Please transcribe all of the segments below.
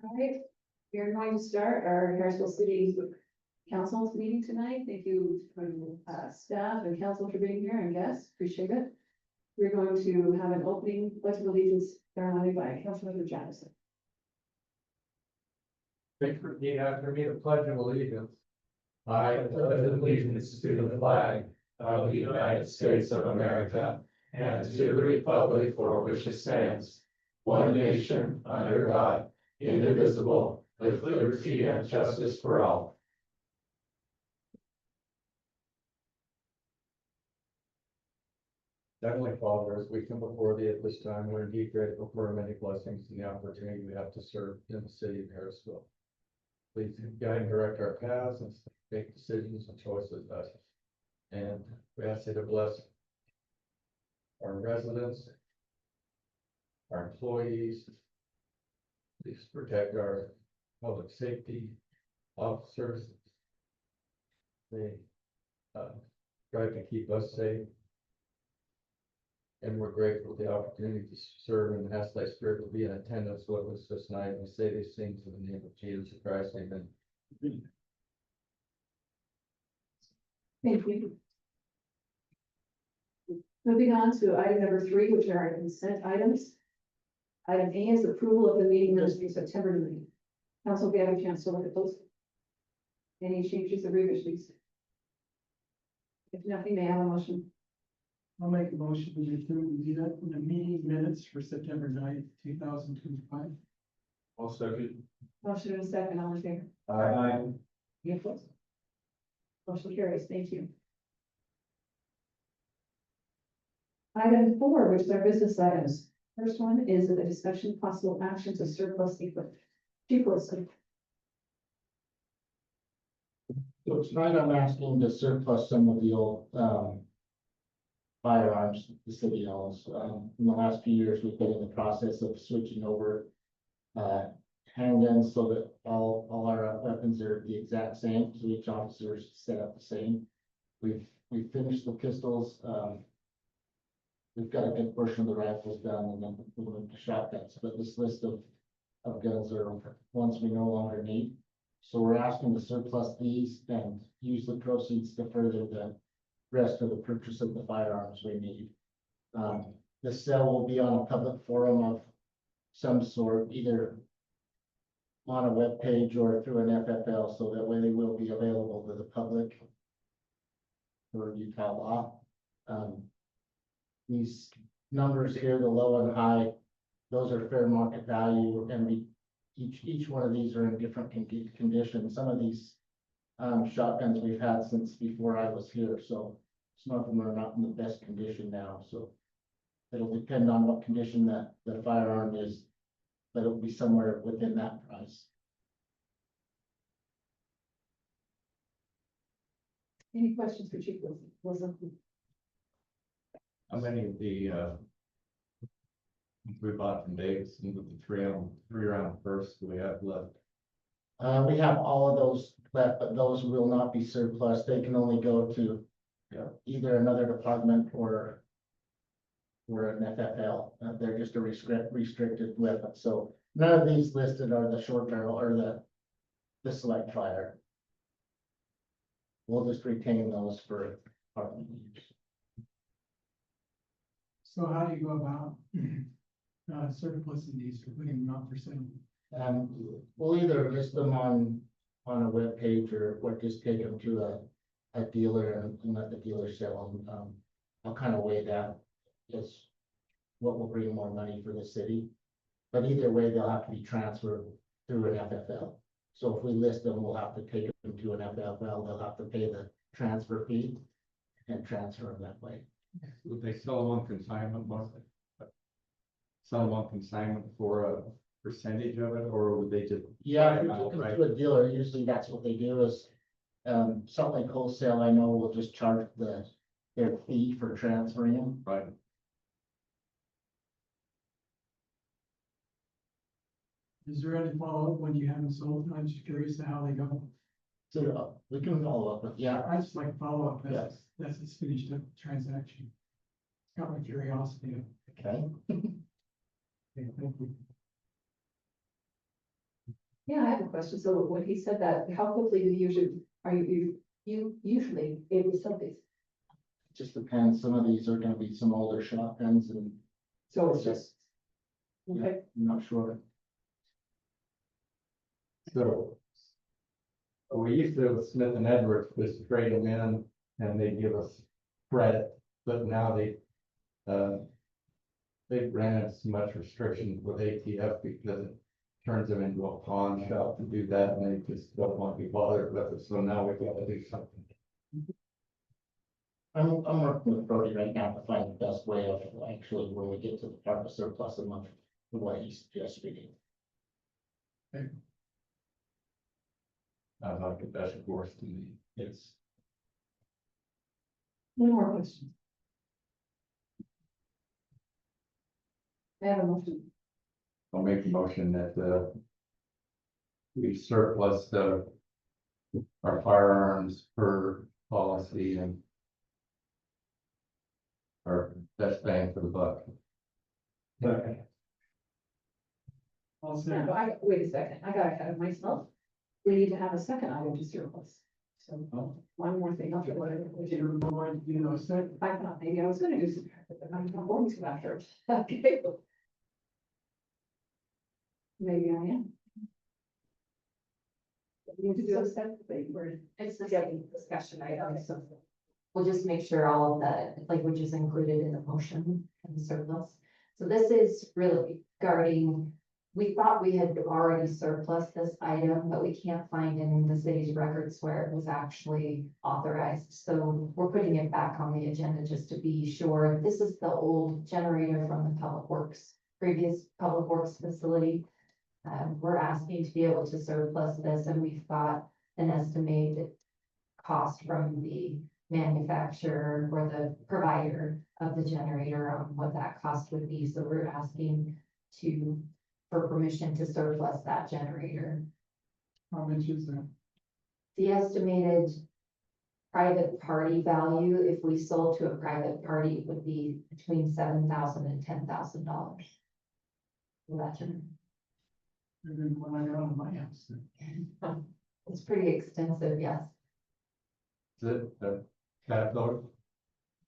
All right, we're going to start our Harrisville City Council's meeting tonight. Thank you from staff and council for being here and guests. Appreciate it. We're going to have an opening pledge of allegiance ceremony by Councilmember Jackson. Thank you. Repeat after me the Pledge of Allegiance. I pledge allegiance to the flag of the United States of America and to the republic for which it stands, one nation under God, indivisible, with liberty and justice for all. Heavenly Father, as we come before thee at this time, we're indeed grateful for our many blessings and the opportunity we have to serve in the city of Harrisville. Please guide and direct our paths and make decisions and choices thus. And we ask you to bless our residents, our employees. Please protect our public safety officers. They try to keep us safe. And we're grateful for the opportunity to serve and ask thy spirit to be in attendance with us this night. We say these things in the name of Jesus Christ. Amen. Thank you. Moving on to item number 3, which are our consent items. Item A is approval of the meeting minutes for September meeting. Council, if you have a chance to look at those. Any changes or revisions? If nothing, may I have a motion? I'll make a motion to approve the meeting minutes for September 9th, 2025. I'll second. Motion and a second, all in favor? Aye. Any opposed? Motion carries. Thank you. Item 4, which is our business items. First one is the discussion possible action to surplus equipment. Chief Wilson. So tonight I'm asking to surplus some of the old firearms the city owns. In the last few years, we've been in the process of switching over handguns so that all our weapons are the exact same, so each officer is set up the same. We've finished the pistols. We've got a good portion of the rifles done, and then we'll move to shotguns. But this list of guns are ones we no longer need. So we're asking to surplus these and use the proceeds to further the rest of the purchase of the firearms we need. The sale will be on a public forum of some sort, either on a web page or through an FFL, so that way they will be available to the public for Utah law. These numbers here, the low and high, those are fair market value, and each one of these are in different condition. Some of these shotguns we've had since before I was here, so some of them are not in the best condition now. So it'll depend on what condition that the firearm is, but it'll be somewhere within that price. Any questions for Chief Wilson? How many of the we bought from Davis and with the three round bursts do we have left? We have all of those left, but those will not be surplus. They can only go to either another department or an FFL. They're just a restricted weapon. So none of these listed are the short barrel or the select fire. We'll just retain those for department use. So how do you go about surplusing these or putting them out for sale? We'll either list them on a web page or just take them to a dealer and let the dealer sell them. I'll kind of weigh that as what will bring more money for the city. But either way, they'll have to be transferred through an FFL. So if we list them, we'll have to take them to an FFL. They'll have to pay the transfer fee and transfer them that way. Would they sell them on consignment, mostly? Sell them on consignment for a percentage of it, or would they just? Yeah, if you're looking to a dealer, usually that's what they do is, something like wholesale, I know will just charge their fee for transferring them. Right. Is there any follow-up when you haven't sold? I'm just curious to how they go. So we can follow up with, yeah. I just like follow-up. Yes. That's a finished up transaction. It's got my curiosity. Okay. Okay, thank you. Yeah, I have a question. So when he said that, how quickly do you usually able to sell these? Just depends, some of these are gonna be some older shotguns and So it's just. Yeah. Okay, I'm not sure. So. We used to with Smith and Edwards, just trade them in and they give us credit, but now they ran into so much restrictions with ATF because it turns them into a pawn shop to do that, and they just don't want to be bothered with it, so now we've got to do something. I'm working with Brody right now to find the best way of actually when we get to the part of surplus a month, the way he suggests we do. I like it, that's worse to me. It's, no more questions. I have a motion. I'll make a motion that, we surplus our firearms per policy and our best bang for the buck. I'll Yeah, say, but wait a second, I got ahead of myself. We need to have a second item to surplus. So one more thing, I'll do whatever. you're going to do those second. I thought maybe I was gonna do some, but I'm not going to after. Okay. Maybe I am. We need to do a separate thing where It's the Yeah. same discussion item, so we'll just make sure all of the language is included in the motion and the surplus. So this is really regarding, we thought we had already surplus this item, but we can't find in the city's records where it was actually authorized. So we're putting it back on the agenda just to be sure. This is the old generator from the Public Works, previous Public Works facility. We're asking to be able to surplus this, and we've got an estimated cost from the manufacturer or the provider of the generator on what that cost would be. So we're asking for permission to surplus that generator. How much is that? The estimated private party value, if we sold to a private party, would be between $7,000 and $10,000. For that generator. And then when I got on my house. It's pretty extensive, yes. Is it a cathode?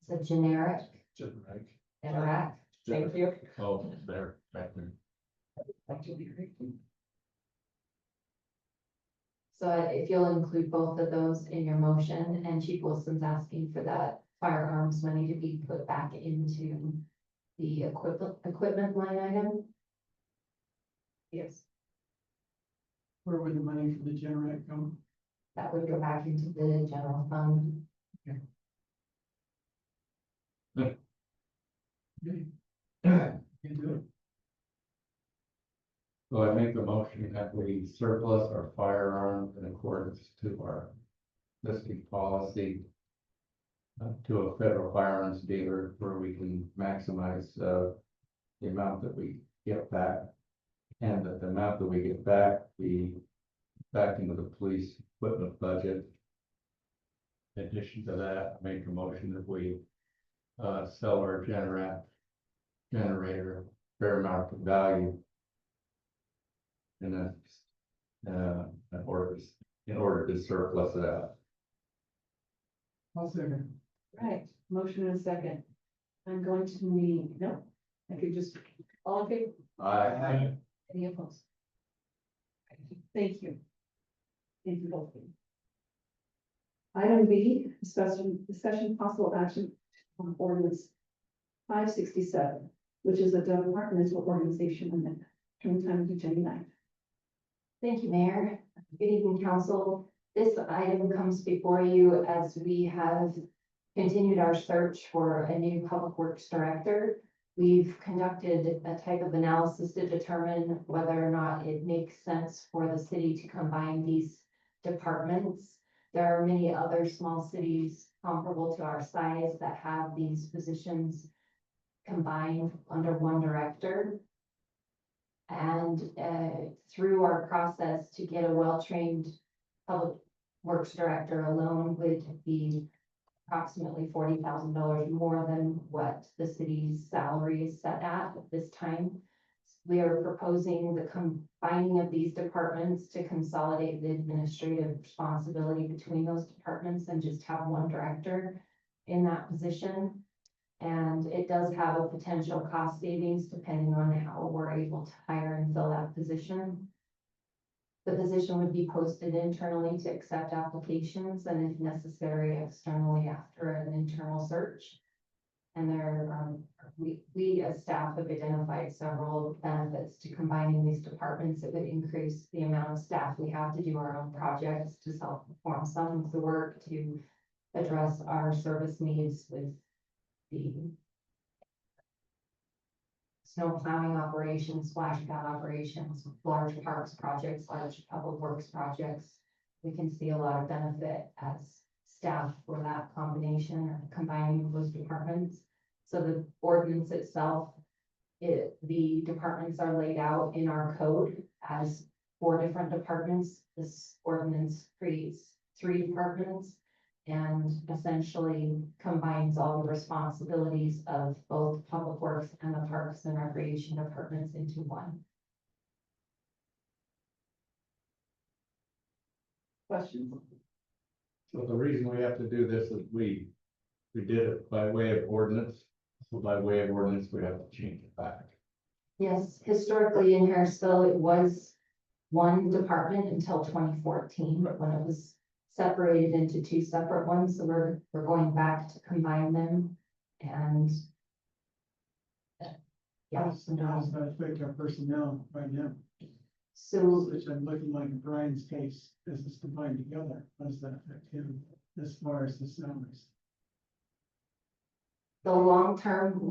It's a generic Generic. interact. Thank you. Oh, there, back there. So if you'll include both of those in your motion, and Chief Wilson's asking for that firearms money to be put back into the equipment line item. yes. Where would the money for the generator come? That would go back into the general fund. Okay. You do it. So I make the motion that we surplus our firearms in accordance to our listing policy to a federal firearms dealer where we can maximize the amount that we get back. And that the amount that we get back be back into the police equipment budget. In addition to that, I make a motion that we sell our generator fair market value in order to surplus it out. I'll second. Right, motion and a second. I'm going to need, no, I could just, all in favor, Aye. any opposed? Thank you. Thank you both. Item B, discussion possible action on ordinance 567, which is a Departmental Organization Amendment. Turn time to Jennie Knight. Thank you, Mayor. Good evening, council. This item comes before you as we have continued our search for a new public works director. We've conducted a type of analysis to determine whether or not it makes sense for the city to combine these departments. There are many other small cities comparable to our size that have these positions combined under one director. And through our process to get a well-trained public works director alone would be approximately $40,000 more than what the city's salary is set at this time. we are proposing the combining of these departments to consolidate the administrative responsibility between those departments and just have one director in that position. And it does have a potential cost savings depending on how we're able to hire and fill that position. The position would be posted internally to accept applications and if necessary externally after an internal search. And we as staff have identified several benefits to combining these departments. It would increase the amount of staff we have to do our own projects, to self-perform some of the work, to address our service needs with the snow plowing operations, splash pad operations, large parks projects, large public works projects. We can see a lot of benefit as staff for that combination or combining of those departments. So the ordinance itself, the departments are laid out in our code as 4 different departments. This ordinance creates 3 departments and essentially combines all the responsibilities of both public works and the parks and recreation departments into one. Questions? So the reason we have to do this is we did it by way of ordinance. So by way of ordinance, we have to change it back. Yes, historically in Harrisville, it was one department until 2014, but when it was separated into 2 separate ones, so we're going back to combine them and yeah. So how does that affect our personnel right now? So Which I'm looking like in Brian's case, this is combined together, how does that affect him as far as the salaries? the long term,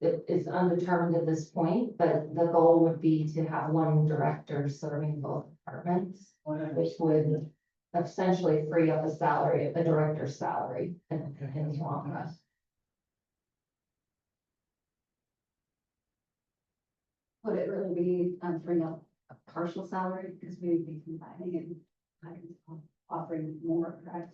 it is undetermined at this point, but the goal would be to have one director serving both departments, which would essentially free up a director's salary in the long run. Would it really be freeing up a partial salary because we would be combining and offering more, correct?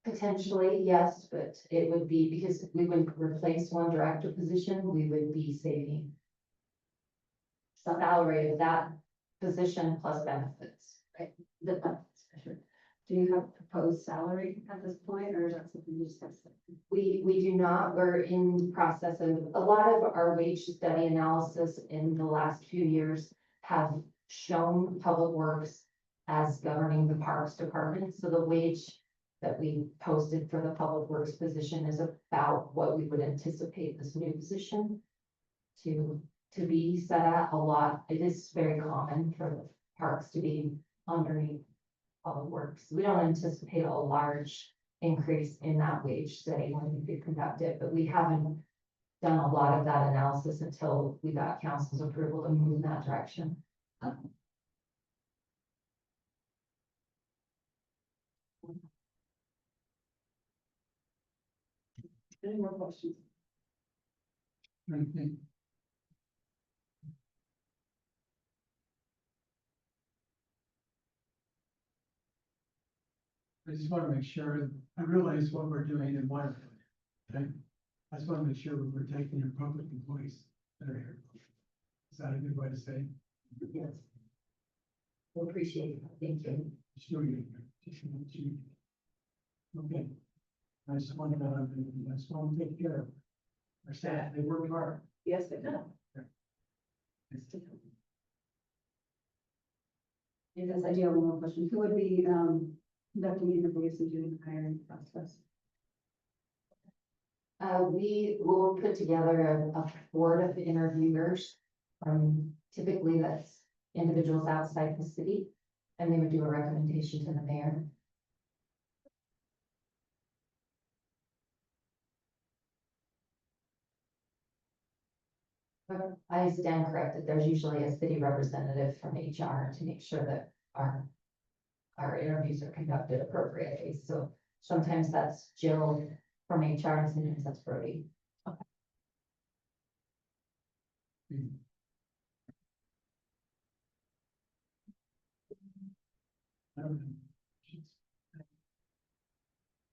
Potentially, yes, but it would be because we would replace one director position, we would be saving the salary of that position plus benefits. The benefits, for sure. Do you have proposed salary at this point, or is that something you discussed? We do not, we're in the process of, a lot of our wage study analysis in the last few years have shown public works as governing the parks department, so the wage that we posted for the public works position is about what we would anticipate this new position to be set at. A lot, it is very common for the parks to be underneath public works. We don't anticipate a large increase in that wage study when we could conduct it, but we haven't done a lot of that analysis until we got council's approval to move in that direction. Any more questions? Anything? I just want to make sure, I realize what we're doing in Waterford. Okay? I just want to make sure we're protecting our public employees that are here. Is that a good way to say it? Yes. We appreciate it. Thank you. Sure you. Okay. I just want to take care of our staff. They work hard. Yes, they do. Yes, I do have one more question. Who would be conducting interviews and doing the hiring process? We will put together a board of interviewers. Typically that's individuals outside the city, and they would do a recommendation to the mayor. But I stand corrected. There's usually a city representative from HR to make sure that our interviews are conducted appropriately. So sometimes that's Jill from HR and sometimes that's Brody.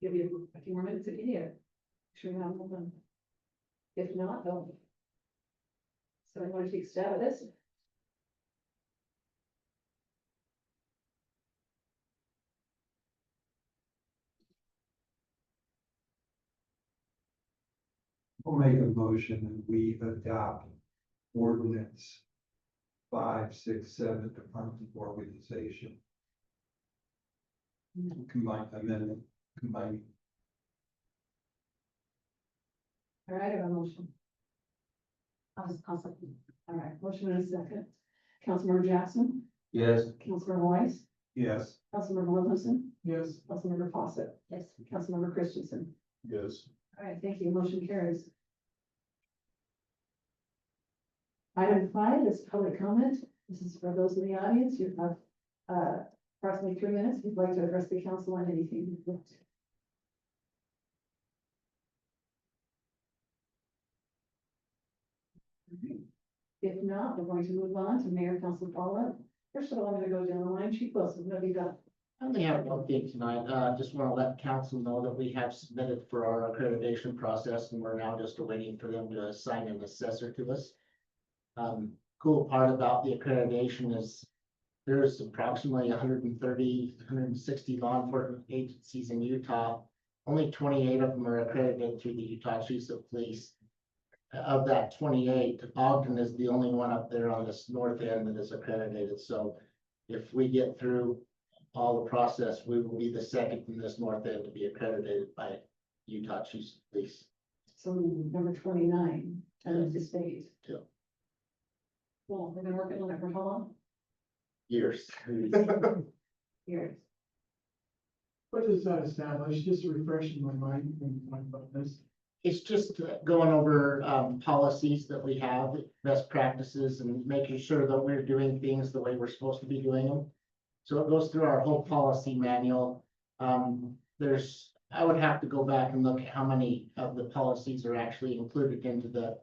Give you a few more minutes if you need it. Sure, now, hold on. If not, don't. So I want to take a stab at this. I'll make a motion and we adopt ordinance 567, Departmental Organization. Combine amendment, combine. All right, I have a motion. I'll second. All right, motion and a second. Councilmember Jackson, Yes. Councilmember Weiss, Yes. Councilmember Williamson, Yes. Councilmember Fawcett, Yes. Councilmember Christensen. Yes. All right, thank you. Motion carries. Item 5 is public comment. This is for those in the audience. You have approximately 3 minutes. If you'd like to address the council on anything. If not, we're going to move on to Mayor Council follow-up. First of all, I'm going to go down the line. Chief Wilson, what have you got? I only have one thing tonight. Just want to let council know that we have submitted for our accreditation process and we're now just waiting for them to assign an assessor to us. Cool part about the accreditation is there's approximately 130, 160 law enforcement agencies in Utah. Only 28 of them are accredited through the Utah Chiefs of Police. Of that 28, Ogden is the only one up there on this north end that is accredited. So if we get through all the process, we will be the second from this north end to be accredited by Utah Chiefs of Police. So number 29, of the state. Yeah. Well, we've been working on it for how long? Years. Years. What does that establish? Just refreshing my mind when we talk about this. It's just going over policies that we have, best practices, and making sure that we're doing things the way we're supposed to be doing them. So it goes through our whole policy manual. I would have to go back and look at how many of the policies are actually included into the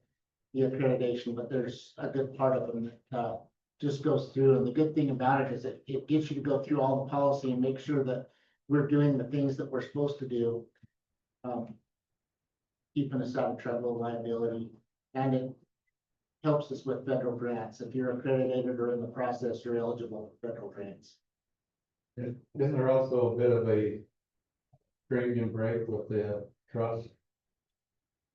accreditation, but there's a good part of them that just goes through. And the good thing about it is it gets you to go through all the policy and make sure that we're doing the things that we're supposed to do. Keeping us out of trouble, liability, and it helps us with federal grants. If you're accredited or in the process, you're eligible for federal grants. Isn't there also a bit of a premium break with the trust?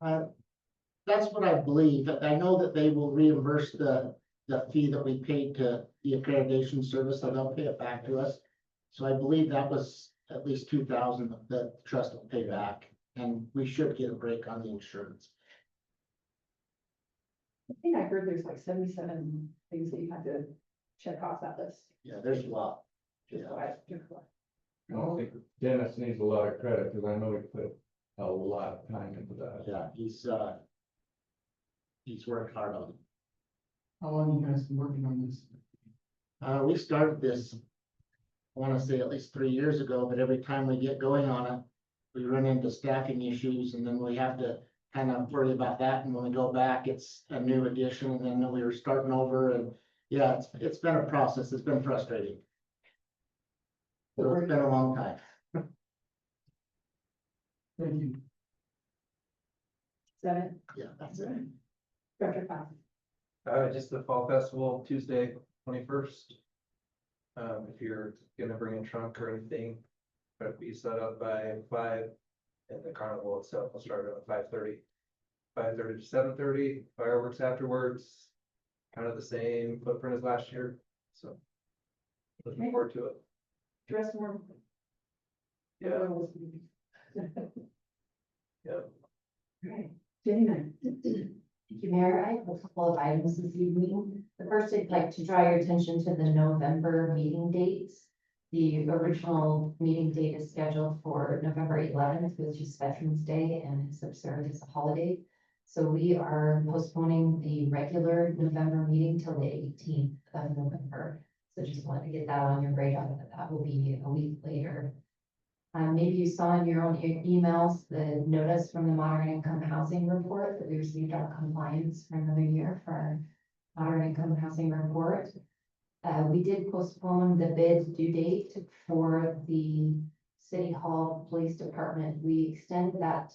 That's what I believe. I know that they will reimburse the fee that we paid to the accreditation service, so they'll pay it back to us. So I believe that was at least 2,000 that the trust will pay back, and we should get a break on the insurance. I think I heard there's like 77 things that you have to check off that list. Yeah, there's a lot. Just so I don't think Dennis needs a lot of credit because I know he put a lot of time into that. Yeah, he's worked hard on it. How long you guys been working on this? We started this, I want to say at least 3 years ago, but every time we get going on it, we run into staffing issues and then we have to kind of worry about that. And when we go back, it's a new addition and then we were starting over and yeah, it's been a process. It's been frustrating. So it's been a long time. Thank you. 7, Yeah, that's it. Director Fox. Just the fall festival, Tuesday, 21st. If you're gonna bring a trunk or anything, but be set up by 5, and the carnival itself will start at 5:30. 5:30 to 7:30, fireworks afterwards, kind of the same footprint as last year, so. Looking forward to it. Dress warm. Yeah. Yep. Right, Jennie Knight. Thank you, Mayor. I have a couple of items this evening. The first, I'd like to draw your attention to the November meeting dates. The original meeting date is scheduled for November 11th, which is Veterans Day and it's observed as a holiday. So we are postponing the regular November meeting till the 18th of November. So just wanted to get that on your radar, that will be a week later. Maybe you saw in your own emails the notice from the Moderate Income Housing Report that we received our compliance for another year for our Moderate Income Housing Report. We did postpone the bid due date for the City Hall Police Department. We extended that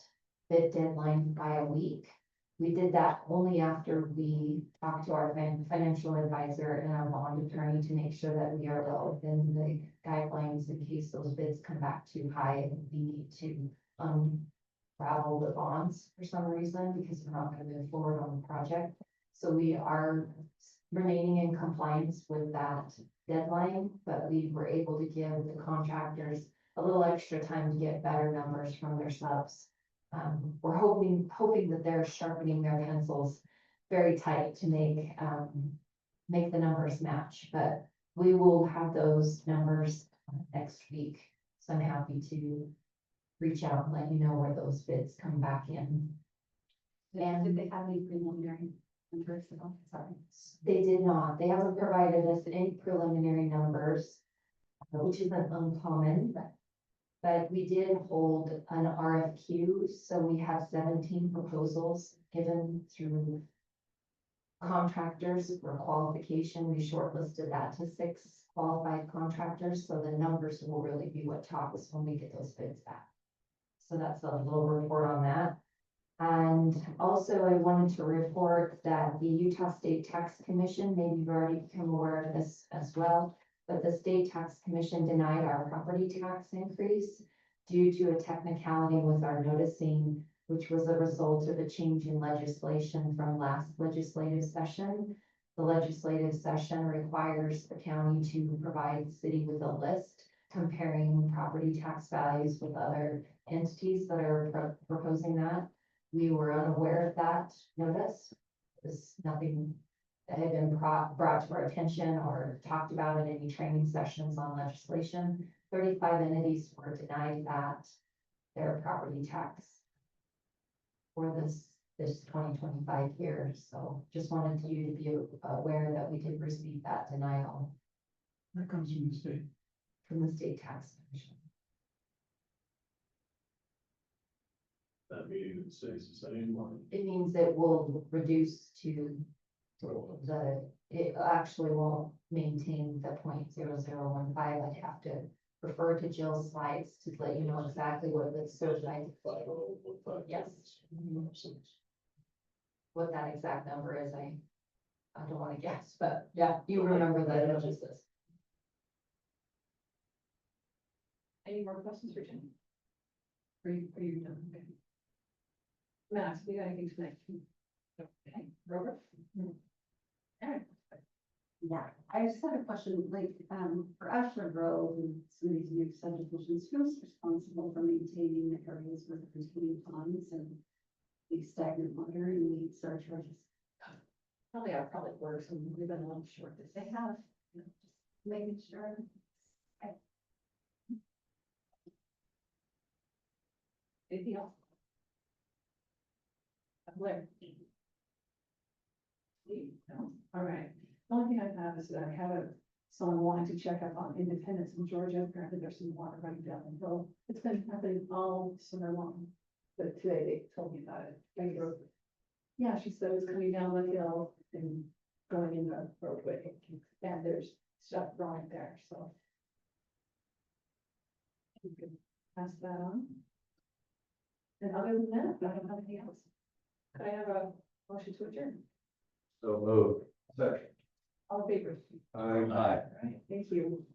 bid deadline by a week. We did that only after we talked to our financial advisor and our bond attorney to make sure that we are well within the guidelines in case those bids come back too high and we need to unravel the bonds for some reason because we're not going to move forward on the project. So we are remaining in compliance with that deadline, but we were able to give the contractors a little extra time to get better numbers from their subs. We're hoping that they're sharpening their pencils very tight to make the numbers match, but we will have those numbers next week. So I'm happy to reach out and let you know where those bids come back in. And did they have any preliminary numbers at all? Sorry. They did not. They haven't provided us any preliminary numbers, which isn't uncommon. But we did hold an RFQ, so we have 17 proposals given through contractors for qualification. We shortlisted that to 6 qualified contractors, so the numbers will really be what tops when we get those bids back. So that's a little report on that. And also I wanted to report that the Utah State Tax Commission, maybe you've already become aware of this as well, but the State Tax Commission denied our property tax increase due to a technicality with our noticing, which was a result of a change in legislation from last legislative session. The legislative session requires the county to provide the city with a list comparing property tax values with other entities that are proposing that. We were unaware of that notice. It was nothing that had been brought to our attention or talked about in any training sessions on legislation. 35 entities were denied that their property tax for this 2025 year. So just wanted you to be aware that we did receive that denial That comes from the state. from the State Tax Commission. That meeting that stays the same one. It means it will reduce to it actually won't maintain the 0.0015. I'd have to refer to Jill's slides to let you know exactly what the certified. Yes. What that exact number is, I don't want to guess, but yeah, you remember the notices. Any more questions for Jenny? Are you done? Okay. Max, we got anything tonight? Okay, Robert? Aaron? Yeah, I just had a question, like, for Ashland Road and some of these new subdivisions, who's responsible for maintaining the areas with retaining ponds and the stagnant water and the surcharges? Probably our public works, and we've been a little short this. They have, you know, just making sure. Anything else? Blair? No, all right. The only thing I have is that I have someone wanting to check up on Independence in Georgia. Apparently there's some water running down the hill. It's been happening all summer long. But today they told me about it. Yeah, she said it's coming down the hill and going in the roadway. And there's stuff growing there, so. You can pass that on. And other than that, I don't have anything else. Could I have a motion to adjourn? So moved. Second. All in favor? Aye. All right, thank you.